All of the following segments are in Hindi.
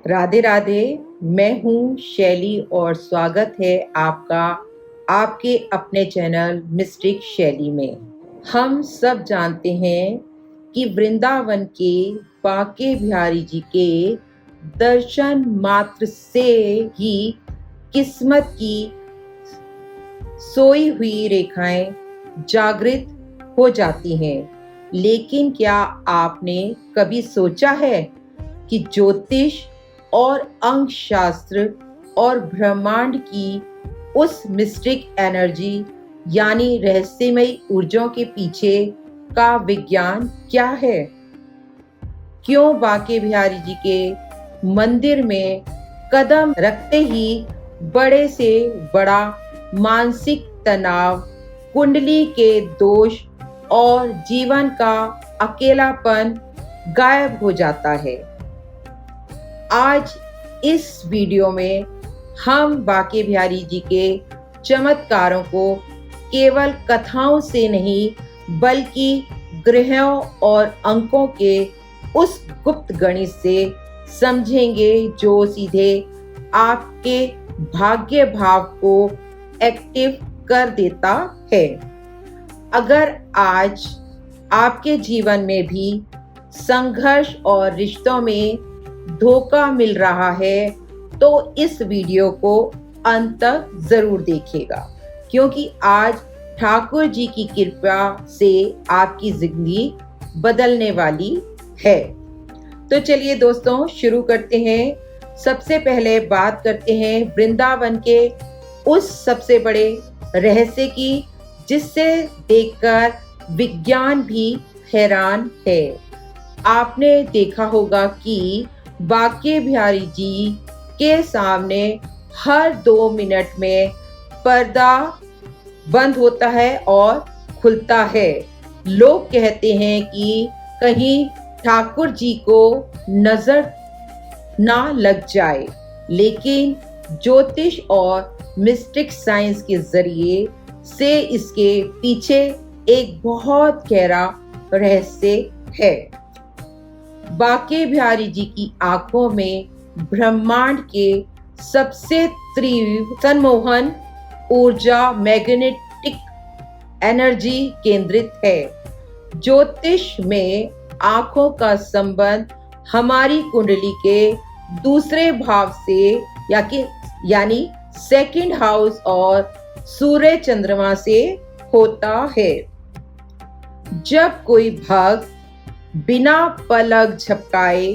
राधे राधे। मैं हूँ शैली और स्वागत है आपका आपके अपने चैनल मिस्टिक शैली में। हम सब जानते हैं कि वृंदावन के बांके बिहारी जी के दर्शन मात्र से ही किस्मत की सोई हुई रेखाएं जागृत हो जाती हैं। लेकिन क्या आपने कभी सोचा है कि ज्योतिष और अंक शास्त्र और ब्रह्मांड की उस मिस्टिक एनर्जी यानी रहस्यमयी ऊर्जाओं के पीछे का विज्ञान क्या है? क्यों बांके बिहारी जी के मंदिर में कदम रखते ही बड़े से बड़ा मानसिक तनाव, कुंडली के दोष और जीवन का अकेलापन गायब हो जाता है? आज इस वीडियो में हम बांके बिहारी जी के चमत्कारों को केवल कथाओं से नहीं बल्कि ग्रहों और अंकों के उस गुप्त गणित से समझेंगे जो सीधे आपके भाग्य भाव को एक्टिव कर देता है। अगर आज आपके जीवन में भी संघर्ष और रिश्तों में धोखा मिल रहा है तो इस वीडियो को अंत तक जरूर देखिएगा, क्योंकि आज ठाकुर जी की कृपा से आपकी जिंदगी बदलने वाली है। तो चलिए दोस्तों शुरू करते हैं। सबसे पहले बात करते हैं वृंदावन के उस सबसे बड़े रहस्य की जिससे देखकर विज्ञान भी हैरान है। आपने देखा होगा कि बांके बिहारी जी के सामने हर 2 मिनट में पर्दा बंद होता है और खुलता है। लोग कहते हैं कि कहीं ठाकुर जी को नजर ना लग जाए, लेकिन ज्योतिष और मिस्टिक साइंस के जरिए से इसके पीछे एक बहुत गहरा रहस्य है। बांके बिहारी जी की आंखों में ब्रह्मांड के सबसे तीव्र सम्मोहन ऊर्जा मैग्नेटिक एनर्जी केंद्रित है। ज्योतिष में आंखों का संबंध हमारी कुंडली के दूसरे भाव से यानी सेकंड हाउस और सूर्य चंद्रमा से होता है। जब कोई भक्त बिना पलक झपकाए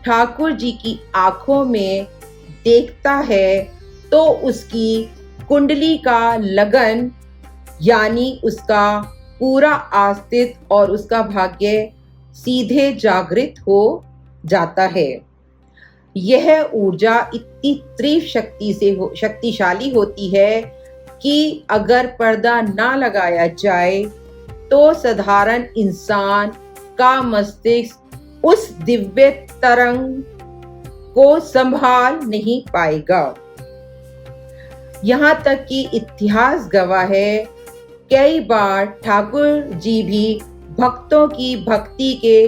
ठाकुर जी की आंखों में देखता है तो उसकी कुंडली का लगन यानी उसका पूरा अस्तित्व और उसका भाग्य सीधे जागृत हो जाता है। यह ऊर्जा इतनी तीव्र शक्तिशाली होती है कि अगर पर्दा ना लगाया जाए तो साधारण इंसान का मस्तिष्क उस दिव्य तरंग को संभाल नहीं पाएगा। यहाँ तक कि इतिहास गवाह है, कई बार ठाकुर जी भी भक्तों की भक्ति के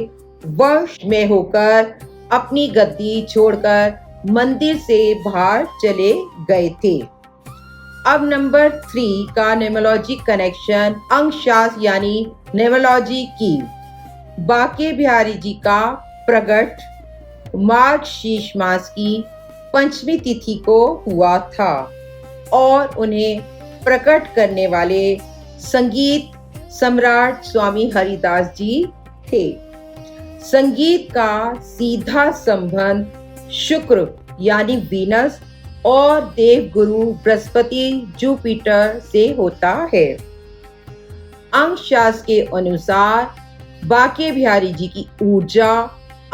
वश में होकर अपनी गद्दी छोड़कर मंदिर से बाहर चले गए थे। अब नंबर 3 का न्यूमरोलॉजी कनेक्शन अंकशास्त्र यानी न्यूमरोलॉजी की। बांके बिहारी जी का प्रकट मार्गशीर्ष मास की 5वीं तिथि को हुआ था और उन्हें प्रकट करने वाले संगीत सम्राट स्वामी हरिदास जी थे। संगीत का सीधा संबंध शुक्र यानी वीनस और देवगुरु बृहस्पति जुपिटर से होता है। अंकशास्त्र के अनुसार बांके बिहारी जी की ऊर्जा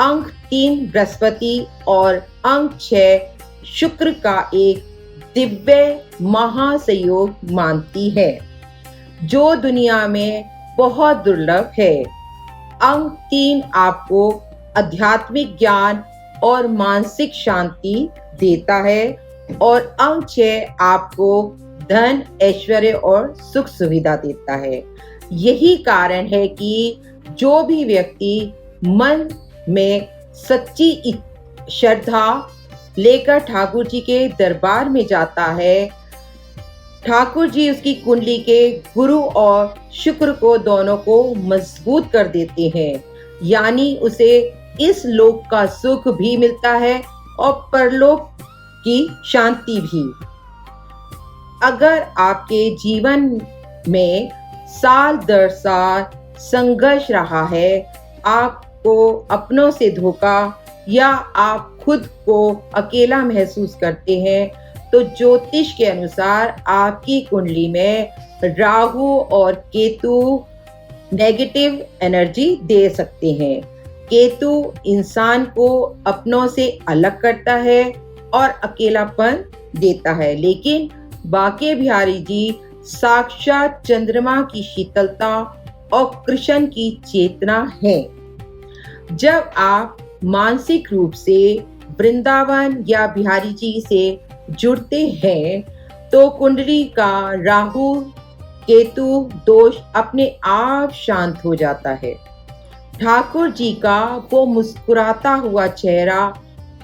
अंक 3 बृहस्पति और अंक 6 शुक्र का एक दिव्य महासंयोग मानती है, जो दुनिया में बहुत दुर्लभ है। अंक 3 आपको आध्यात्मिक ज्ञान और मानसिक शांति देता है और अंक 6 आपको धन, ऐश्वर्य और सुख सुविधा देता है। यही कारण है कि जो भी व्यक्ति मन में सच्ची श्रद्धा लेकर ठाकुर जी के दरबार में जाता है, ठाकुर जी उसकी कुंडली के गुरु और शुक्र को दोनों को मजबूत कर देते हैं, यानी उसे इस लोक का सुख भी मिलता है और परलोक की शांति भी। अगर आपके जीवन में साल दर साल संघर्ष रहा है, आपको अपनों से धोखा या आप खुद को अकेला महसूस करते हैं, तो ज्योतिष के अनुसार आपकी कुंडली में राहु और केतु नेगेटिव एनर्जी दे सकते हैं। केतु इंसान को अपनों से अलग करता है और अकेलापन देता है, लेकिन बाके बिहारी जी साक्षात चंद्रमा की शीतलता और कृष्ण की चेतना है। जब आप मानसिक रूप से वृंदावन या बिहारी जी से जुड़ते हैं, तो कुंडली का राहु केतु दोष अपने आप शांत हो जाता है। ठाकुर जी का वो मुस्कुराता हुआ चेहरा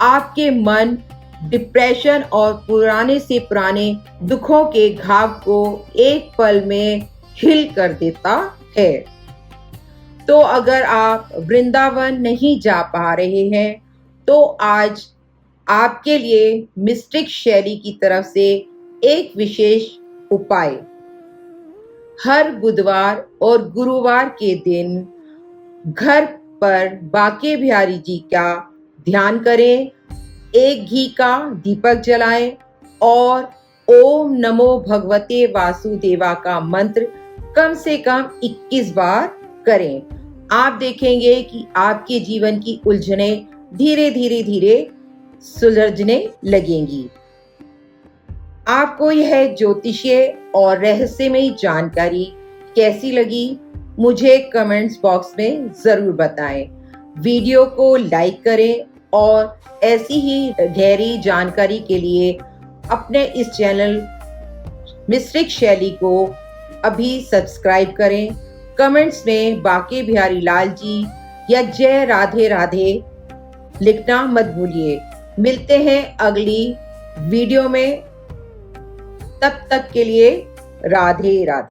आपके मन, डिप्रेशन और पुराने से पुराने दुखों के घाव को एक पल में हिल कर देता है। तो अगर आप वृंदावन नहीं जा पा रहे हैं, तो आज आपके लिए मिस्टिक शैली की तरफ से एक विशेष उपाय। हर बुधवार और गुरुवार के दिन घर पर बाके बिहारी जी का ध्यान करें, एक घी का दीपक जलाएं और ओम नमो भगवते वासुदेवा का मंत्र कम से कम 21 बार करें। आप देखेंगे कि आपके जीवन की उलझनें धीरे धीरे सुलझने लगेंगी। आपको यह ज्योतिषीय और रहस्यमयी जानकारी कैसी लगी, मुझे कमेंट्स बॉक्स में जरूर बताएं। वीडियो को लाइक करें और ऐसी ही गहरी जानकारी के लिए अपने इस चैनल मिस्टिक शैली को अभी सब्सक्राइब करें। कमेंट्स में बाके बिहारी लाल जी या जय राधे राधे लिखना मत भूलिए। मिलते हैं अगली वीडियो में, तब तक के लिए राधे राधे।